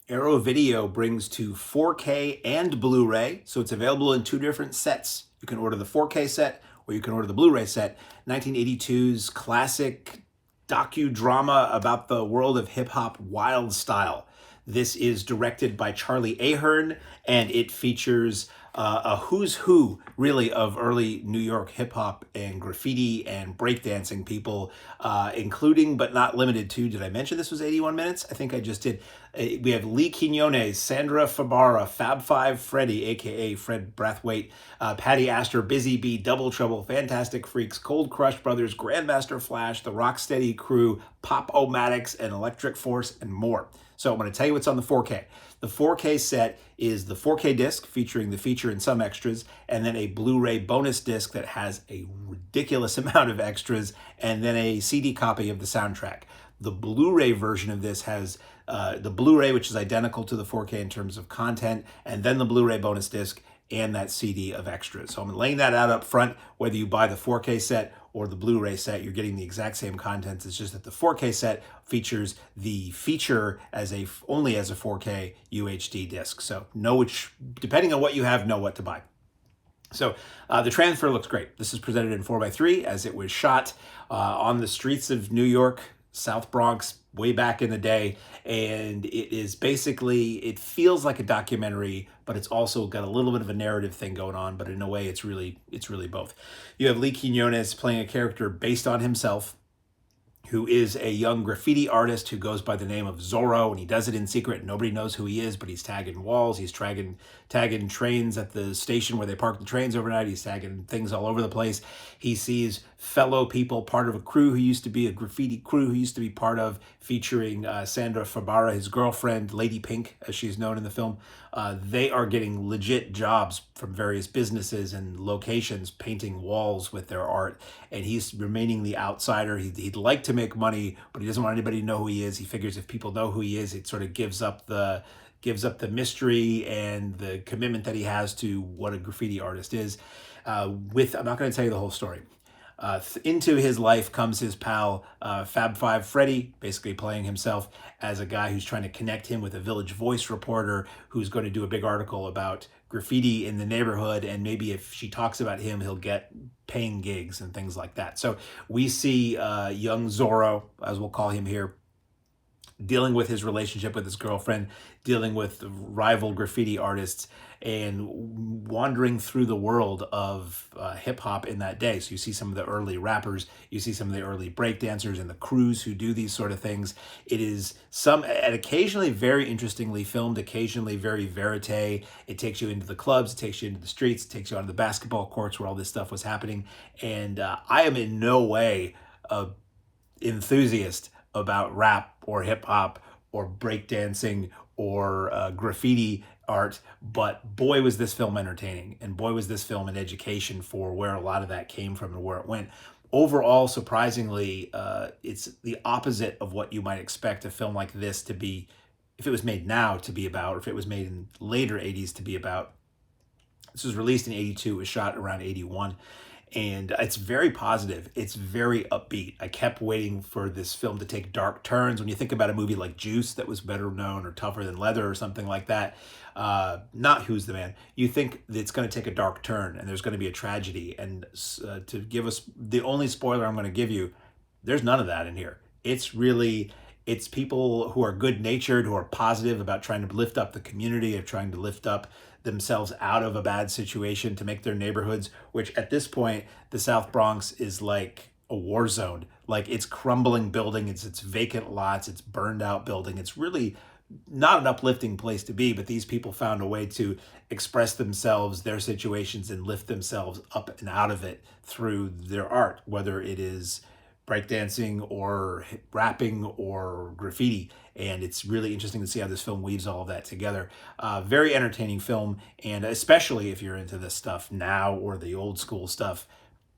Arrow Video brings to 4K and Blu-ray, so it's available in two different sets. You can order the 4K set or you can order the Blu-ray set. 1982's classic docudrama about the world of hip-hop Wild Style. This is directed by Charlie Ahearn, and it features a who's who, really, of early New York hip hop and graffiti and breakdancing people, including but not limited to. Did I mention this was 81 minutes? I think I just did. We have Lee Quinones, Sandra Fabara, Fab Five Freddy, aka Fred Brathwaite, Patty Astor, Busy Bee, Double Trouble, Fantastic Freaks, Cold Crush Brothers, Grandmaster Flash, The Rocksteady Crew, Pop-O-Matics, and Electric Force, and more. So I'm going to tell you what's on the 4K. The 4K set is the 4K disc featuring the feature and some extras, and then a Blu-ray bonus disc that has a ridiculous amount of extras, and then a CD copy of the soundtrack. The Blu-ray version of this has the Blu-ray, which is identical to the 4K in terms of content, and then the Blu-ray bonus disc and that CD of extras. So I'm laying that out up front. Whether you buy the 4K set or the Blu-ray set, you're getting the exact same contents. It's just that the 4K set features the feature only as a 4K UHD disc. So know which, depending on what you have, know what to buy. So the transfer looks great. This is presented in 4:3 as it was shot on the streets of New York, South Bronx, way back in the day, and it is basically, it feels like a documentary, but it's also got a little bit of a narrative thing going on, but in a way it's really both. You have Lee Quinones playing a character based on himself, who is a young graffiti artist who goes by the name of Zorro, and he does it in secret. Nobody knows who he is, but he's tagging walls, he's tagging trains at the station where they park the trains overnight, he's tagging things all over the place. He sees fellow people, part of a crew who used to be a graffiti crew who used to be part of, featuring Sandra Fabara, his girlfriend, Lady Pink, as she's known in the film. They are getting legit jobs from various businesses and locations painting walls with their art, and he's remaining the outsider. He'd like to make money, but he doesn't want anybody to know who he is. He figures if people know who he is, it sort of gives up the mystery and the commitment that he has to what a graffiti artist is. I'm not going to tell you the whole story. Into his life comes his pal, Fab Five Freddy, basically playing himself as a guy who's trying to connect him with a Village Voice reporter who's going to do a big article about graffiti in the neighborhood, and maybe if she talks about him, he'll get paying gigs and things like that. So we see young Zorro, as we'll call him here, dealing with his relationship with his girlfriend, dealing with rival graffiti artists, and wandering through the world of hip-hop in that day. So you see some of the early rappers, you see some of the early breakdancers and the crews who do these sort of things. It is occasionally very interestingly filmed, occasionally very verite. It takes you into the clubs, it takes you into the streets, it takes you onto the basketball courts where all this stuff was happening. And I am in no way a enthusiast about rap or hip hop or breakdancing or graffiti art, but boy was this film entertaining, and boy was this film an education for where a lot of that came from and where it went. Overall, surprisingly, it's the opposite of what you might expect a film like this to be, if it was made now, to be about, or if it was made in later 80s to be about. This was released in 82, it was shot around 81. And it's very positive. It's very upbeat. I kept waiting for this film to take dark turns. When you think about a movie like Juice that was better known or Tougher Than Leather or something like that, not Who's the Man, you think that it's going to take a dark turn and there's going to be a tragedy. And to give us the only spoiler I'm going to give you, there's none of that in here. It's people who are good-natured, who are positive about trying to lift up the community, of trying to lift up themselves out of a bad situation to make their neighborhoods, which at this point, the South Bronx is like a war zone. Like, it's crumbling building, it's vacant lots, it's burned out building. It's really not an uplifting place to be, but these people found a way to express themselves, their situations, and lift themselves up and out of it through their art, whether it is breakdancing or rapping or graffiti. And it's really interesting to see how this film weaves all of that together. Very entertaining film, and especially if you're into this stuff now or the old school stuff,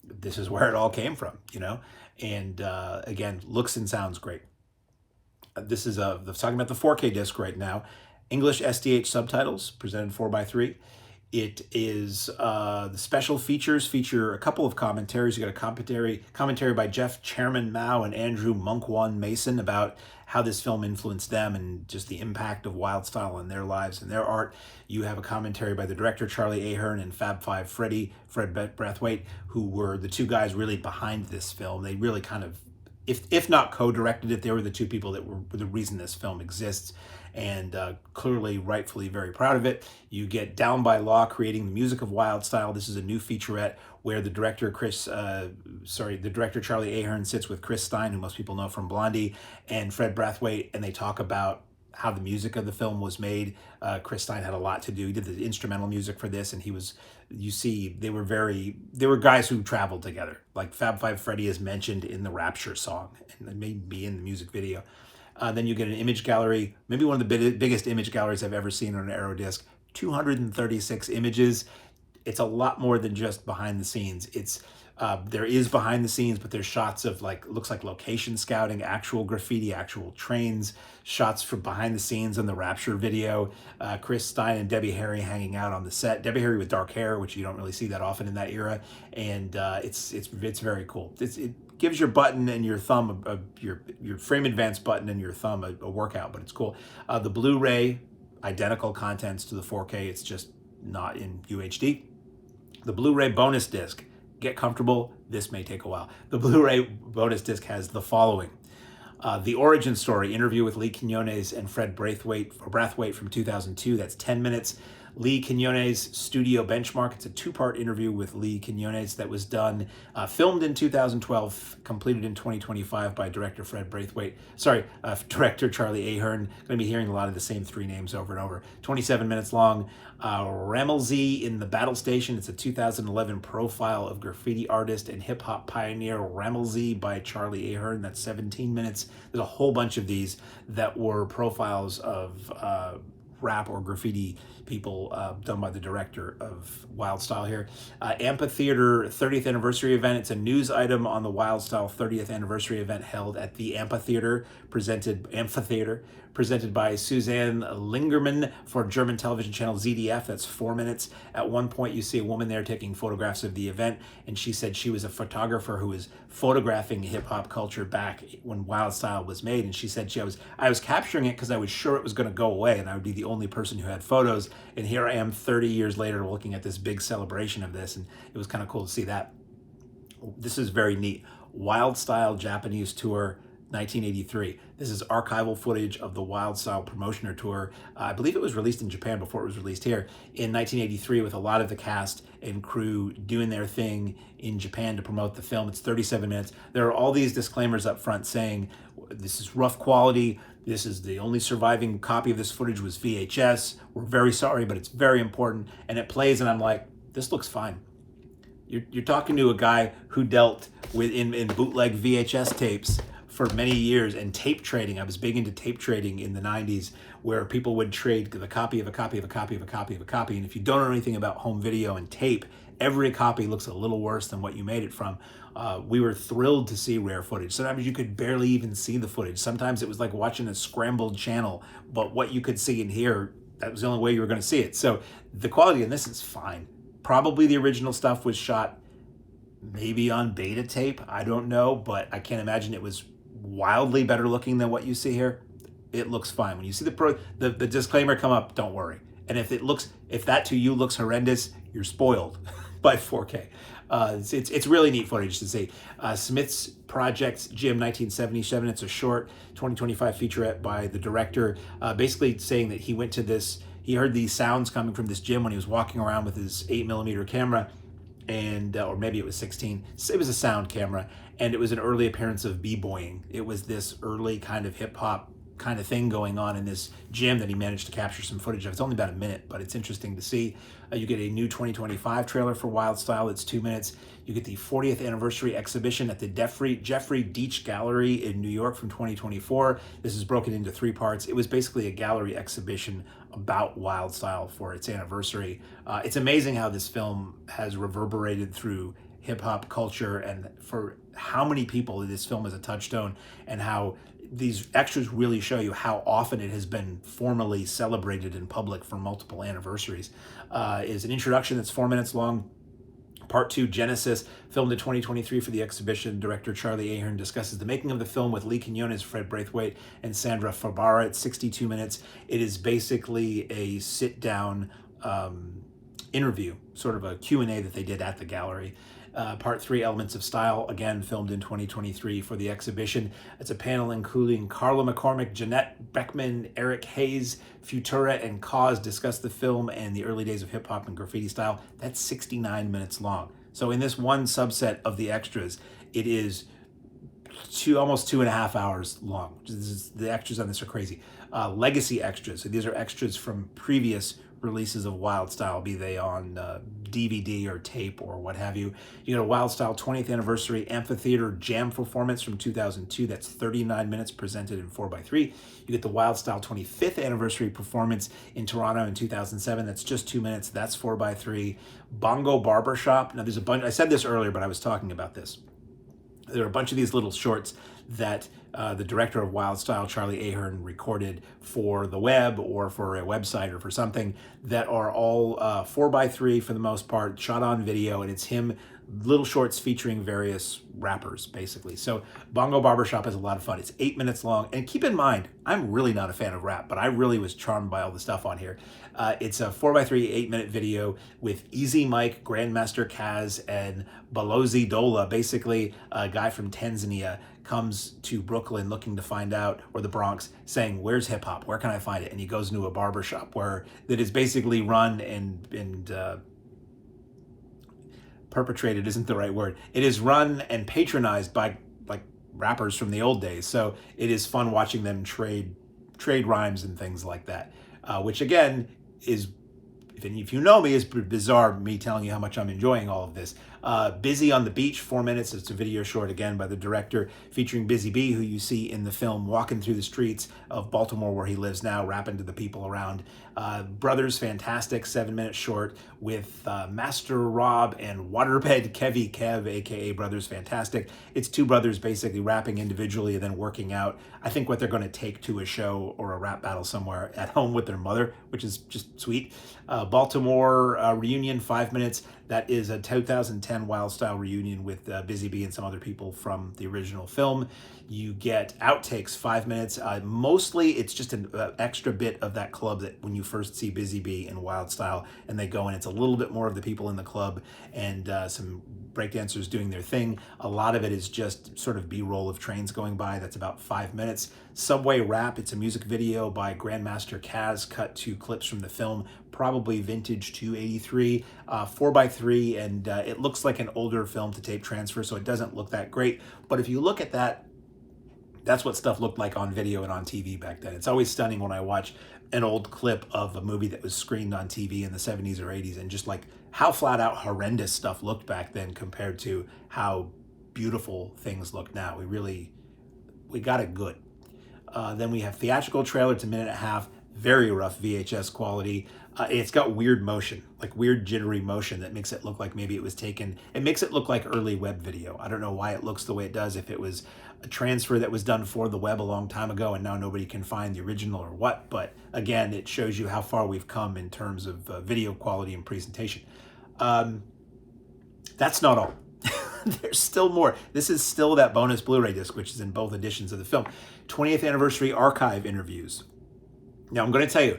this is where it all came from, you know? And again, looks and sounds great. This is talking about the 4K disc right now. English SDH subtitles, presented 4:3. It is the special features feature a couple of commentaries. You got a commentary by Jeff Chairman Mao and Andrew Monkwon Mason about how this film influenced them and just the impact of Wild Style in their lives and their art. You have a commentary by the director, Charlie Ahearn, and Fab Five Freddy, Fred Brathwaite, who were the two guys really behind this film. They really kind of, if not co-directed it, they were the two people that were the reason this film exists, and clearly, rightfully, very proud of it. You get Down by Law, creating the music of Wild Style. This is a new featurette where the director Charlie Ahearn sits with Chris Stein, who most people know from Blondie, and Fred Brathwaite, and they talk about how the music of the film was made. Chris Stein had a lot to do. He did the instrumental music for this, and he was, you see, they were guys who traveled together. Like Fab Five Freddy is mentioned in the Rapture song, and they may be in the music video. Then you get an image gallery, maybe one of the biggest image galleries I've ever seen on an Aerodisc. 236 images. It's a lot more than just behind the scenes. There is behind the scenes, but there's shots of looks like location scouting, actual graffiti, actual trains, shots from behind the scenes in the Rapture video. Chris Stein and Debbie Harry hanging out on the set. Debbie Harry with dark hair, which you don't really see that often in that era, and it's very cool. It gives your button and your thumb, your frame advance button and your thumb a workout, but it's cool. The Blu-ray, identical contents to the 4K. It's just not in UHD. The Blu-ray bonus disc. Get comfortable, this may take a while. The Blu-ray bonus disc has the following. The origin story, interview with Lee Quinones and Fred Brathwaite from 2002. That's 10 minutes. Lee Quinones studio benchmark. It's a 2-part interview with Lee Quinones that was done, filmed in 2012, completed in 2025 by director director Charlie Ahearn. Going to be hearing a lot of the same 3 names over and over. 27 minutes long. Rammellzee in the Battle Station. It's a 2011 profile of graffiti artist and hip hop pioneer Rammellzee by Charlie Ahearn. That's 17 minutes. There's a whole bunch of these that were profiles of rap or graffiti people done by the director of Wild Style here. Amphitheater 30th anniversary event. It's a news item on the Wild Style 30th anniversary event held at the Amphitheater, presented by Suzanne Lingerman for German television channel ZDF. That's 4 minutes. At one point, you see a woman there taking photographs of the event, and she said she was a photographer who was photographing hip-hop culture back when Wild Style was made, and she said I was capturing it because I was sure it was going to go away, and I would be the only person who had photos, and here I am 30 years later looking at this big celebration of this, and it was kind of cool to see that. This is very neat. Wild Style Japanese Tour 1983. This is archival footage of the Wild Style Promotioner Tour. I believe it was released in Japan before it was released here in 1983, with a lot of the cast and crew doing their thing in Japan to promote the film. It's 37 minutes. There are all these disclaimers up front saying this is rough quality. This is the only surviving copy of this footage was VHS. We're very sorry, but it's very important. And it plays, and I'm like, this looks fine. You're talking to a guy who dealt with in bootleg VHS tapes for many years, and tape trading. I was big into tape trading in the 90s, where people would trade the copy of a copy of a copy of a copy of a copy. And if you don't know anything about home video and tape, every copy looks a little worse than what you made it from. We were thrilled to see rare footage. Sometimes you could barely even see the footage. Sometimes it was like watching a scrambled channel, but what you could see in here, that was the only way you were going to see it. So the quality in this is fine. Probably the original stuff was shot maybe on beta tape. I don't know, but I can't imagine it was wildly better looking than what you see here. It looks fine. When you see the disclaimer come up, don't worry. And if that to you looks horrendous, you're spoiled by 4K. It's really neat footage to see. Smith's Projects Gym 1977. It's a short 2025 featurette by the director, basically saying that he went to this. He heard these sounds coming from this gym when he was walking around with his 8mm camera, and or maybe it was 16. It was a sound camera, and it was an early appearance of b-boying. It was this early kind of hip-hop kind of thing going on in this gym that he managed to capture some footage of. It's only about a minute, but it's interesting to see. You get a new 2025 trailer for Wild Style. It's 2 minutes. You get the 40th anniversary exhibition at the Jeffrey Deitch Gallery in New York from 2024. This is broken into 3 parts. It was basically a gallery exhibition about Wild Style for its anniversary. It's amazing how this film has reverberated through hip-hop culture, and for how many people this film is a touchstone, and how these extras really show you how often it has been formally celebrated in public for multiple anniversaries. Is an introduction that's 4 minutes long. Part 2, Genesis, filmed in 2023 for the exhibition. Director Charlie Ahearn discusses the making of the film with Lee Quinones, Fred Braithwaite, and Sandra Fabara. It's 62 minutes. It is basically a sit-down interview, sort of a Q&A that they did at the gallery. Part 3, Elements of Style, again filmed in 2023 for the exhibition. It's a panel including Carla McCormick, Jeanette Beckman, Eric Hayes, Futura, and Cause discuss the film and the early days of hip-hop and graffiti style. That's 69 minutes long. So in this one subset of the extras, it is almost 2.5 hours long. The extras on this are crazy. Legacy extras. So these are extras from previous releases of Wild Style, be they on DVD or tape or what have you. You get a Wild Style 20th Anniversary Amphitheater Jam performance from 2002. That's 39 minutes presented in 4x3. You get the Wild Style 25th Anniversary performance in Toronto in 2007. That's just 2 minutes. That's 4x3. Bongo Barbershop. Now there's a bunch, I said this earlier, but I was talking about this. There are a bunch of these little shorts that the director of Wild Style, Charlie Ahearn, recorded for the web or for a website or for something that are all 4x3 for the most part, shot on video, and it's him, little shorts featuring various rappers, basically. So Bongo Barbershop is a lot of fun. It's 8 minutes long, and keep in mind, I'm really not a fan of rap, but I really was charmed by all the stuff on here. It's a 4x3, 8-minute video with Easy Mike, Grandmaster Kaz, and Balozi Dola, basically a guy from Tanzania, comes to Brooklyn looking to find out, or the Bronx, saying, where's hip hop? Where can I find it? And he goes into a barbershop that is basically run and perpetrated isn't the right word. It is run and patronized by like rappers from the old days. So it is fun watching them trade rhymes and things like that, which again is, if you know me, is bizarre, me telling you how much I'm enjoying all of this. Busy on the Beach, 4 minutes. It's a video short, again, by the director, featuring Busy B, who you see in the film walking through the streets of Baltimore, where he lives now, rapping to the people around. Brothers, fantastic, 7-minute short with Master Rob and Waterbed Kevy Kev, aka Brothers Fantastic. It's two brothers basically rapping individually and then working out, I think, what they're going to take to a show or a rap battle somewhere at home with their mother, which is just sweet. Baltimore reunion, 5 minutes. That is a 2010 Wild Style reunion with Busy Bee and some other people from the original film. You get outtakes, 5 minutes. Mostly it's just an extra bit of that club that when you first see Busy Bee in Wild Style and they go, and it's a little bit more of the people in the club and some breakdancers doing their thing. A lot of it is just sort of B-roll of trains going by. That's about 5 minutes. Subway Rap, it's a music video by Grandmaster Kaz, cut to clips from the film, probably vintage 283, 4x3, and it looks like an older film to tape transfer, so it doesn't look that great. But if you look at that, that's what stuff looked like on video and on TV back then. It's always stunning when I watch an old clip of a movie that was screened on TV in the 70s or 80s, and just like how flat out horrendous stuff looked back then compared to how beautiful things look now. We got it good. Then we have theatrical trailer. It's a minute and a half, very rough VHS quality. It's got weird motion, like weird jittery motion that makes it look like maybe it was taken. It makes it look like early web video. I don't know why it looks the way it does, if it was a transfer that was done for the web a long time ago and now nobody can find the original or what. But again, it shows you how far we've come in terms of video quality and presentation. That's not all. There's still more. This is still that bonus Blu-ray disc, which is in both editions of the film. 20th Anniversary Archive interviews. Now, I'm going to tell you,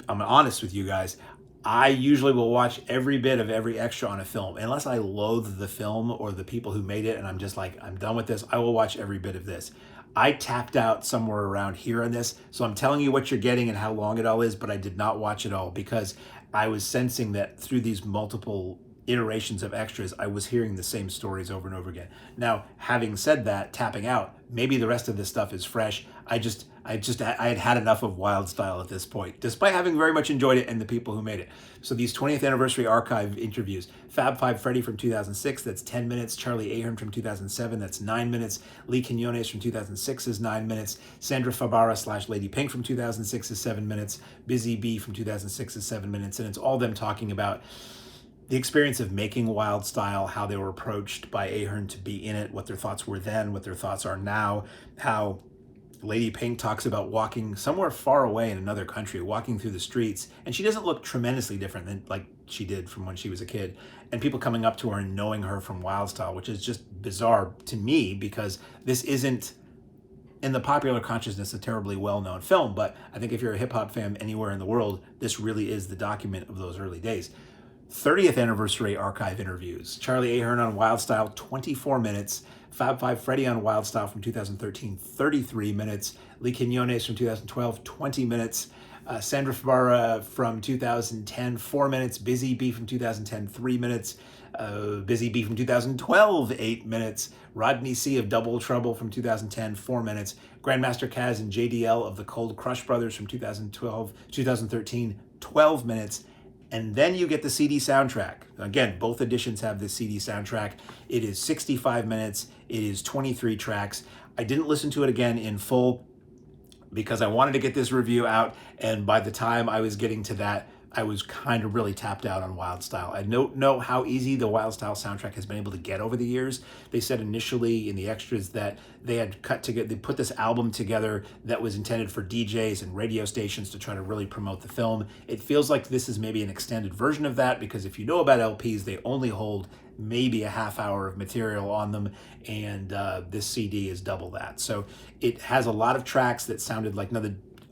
I'm honest with you guys, I usually will watch every bit of every extra on a film. Unless I loathe the film or the people who made it and I'm just like, I'm done with this, I will watch every bit of this. I tapped out somewhere around here on this, so I'm telling you what you're getting and how long it all is, but I did not watch it all because I was sensing that through these multiple iterations of extras, I was hearing the same stories over and over again. Now, having said that, tapping out, maybe the rest of this stuff is fresh. I had had enough of Wild Style at this point, despite having very much enjoyed it and the people who made it. So these 20th Anniversary Archive interviews. Fab Five Freddy from 2006, that's 10 minutes. Charlie Ahearn from 2007, that's 9 minutes. Lee Quinones from 2006 is 9 minutes. Sandra Fabara / Lady Pink from 2006 is 7 minutes. Busy Bee from 2006 is 7 minutes. And it's all them talking about the experience of making Wild Style, how they were approached by Ahearn to be in it, what their thoughts were then, what their thoughts are now, how Lady Pink talks about walking somewhere far away in another country, walking through the streets, and she doesn't look tremendously different than like she did from when she was a kid. And people coming up to her and knowing her from Wild Style, which is just bizarre to me because this isn't in the popular consciousness a terribly well-known film, but I think if you're a hip-hop fan anywhere in the world, this really is the document of those early days. 30th anniversary archive interviews. Charlie Ahearn on Wild Style, 24 minutes. Fab Five Freddy on Wild Style from 2013, 33 minutes. Lee Quinones from 2012, 20 minutes. Sandra Fabara from 2010, 4 minutes. Busy Bee from 2010, 3 minutes. Busy Bee from 2012, 8 minutes. Rodney C. of Double Trouble from 2010, 4 minutes. Grandmaster Kaz and JDL of the Cold Crush Brothers from 2013, 12 minutes. And then you get the CD soundtrack. Again, both editions have the CD soundtrack. It is 65 minutes. It is 23 tracks. I didn't listen to it again in full because I wanted to get this review out. And by the time I was getting to that, I was kind of really tapped out on Wild Style. I don't know how easy the Wild Style soundtrack has been able to get over the years. They said initially in the extras that they had they put this album together that was intended for DJs and radio stations to try to really promote the film. It feels like this is maybe an extended version of that because if you know about LPs, they only hold maybe a half hour of material on them, and this CD is double that. So it has a lot of tracks that sounded like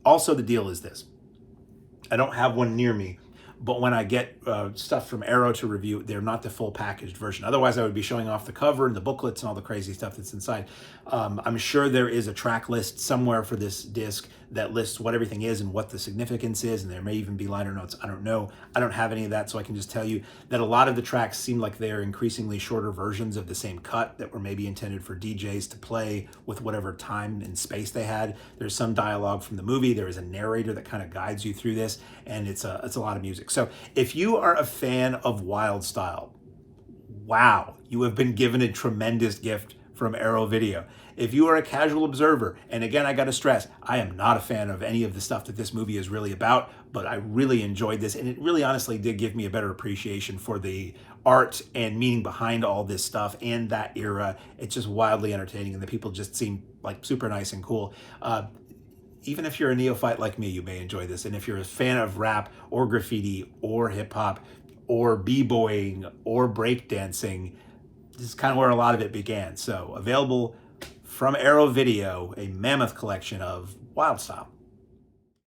also the deal is this. I don't have one near me, but when I get stuff from Arrow to review, they're not the full packaged version. Otherwise, I would be showing off the cover and the booklets and all the crazy stuff that's inside. I'm sure there is a track list somewhere for this disc that lists what everything is and what the significance is, and there may even be liner notes. I don't know. I don't have any of that, so I can just tell you that a lot of the tracks seem like they are increasingly shorter versions of the same cut that were maybe intended for DJs to play with whatever time and space they had. There's some dialogue from the movie. There is a narrator that kind of guides you through this, and it's a lot of music. So if you are a fan of Wild Style, wow, you have been given a tremendous gift from Arrow Video. If you are a casual observer, and again, I got to stress, I am not a fan of any of the stuff that this movie is really about, but I really enjoyed this, and it really honestly did give me a better appreciation for the art and meaning behind all this stuff and that era. It's just wildly entertaining, and the people just seem like super nice and cool. Even if you're a neophyte like me, you may enjoy this. And if you're a fan of rap or graffiti or hip hop or b-boying or breakdancing, this is kind of where a lot of it began. So available from Arrow Video, a mammoth collection of Wild Style.